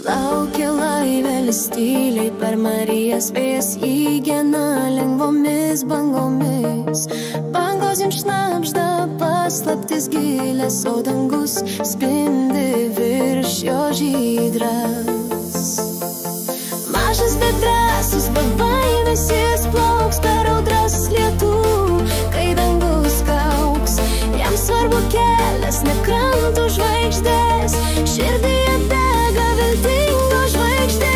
Laukia laivelis tyliai per Marijas vėjas įgena lengvomis bangomis. Bangos jums šnabžda paslaptis gilės, o dangus spindi virš jo žydras. Mažas bet drąsus, be baimės jis plauks per audras lietų, kai dangus kauks. Jam svarbu kelias, ne krantų žvaigždės, širdyje dega viltingos žvaigždės.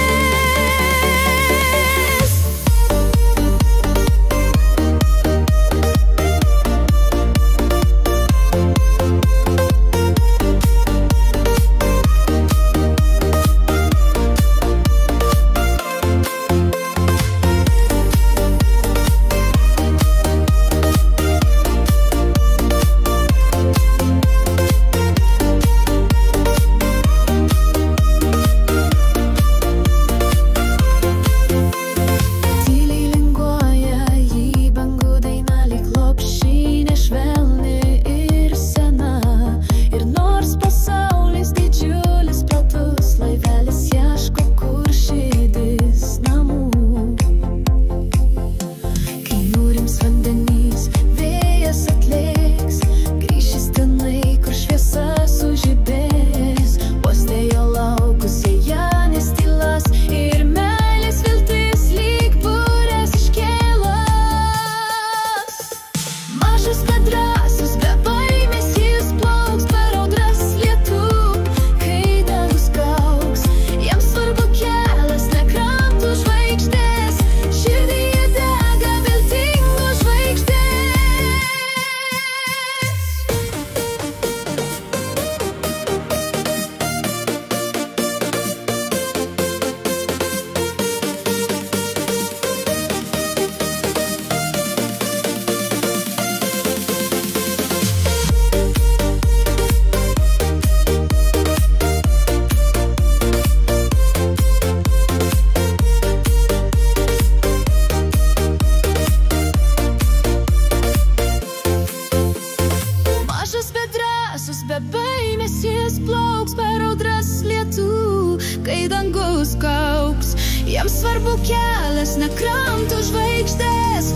Be baimės jis plauks per audras lietų, kai dangus kauks. Jam svarbu kelias, ne krantų žvaigždės,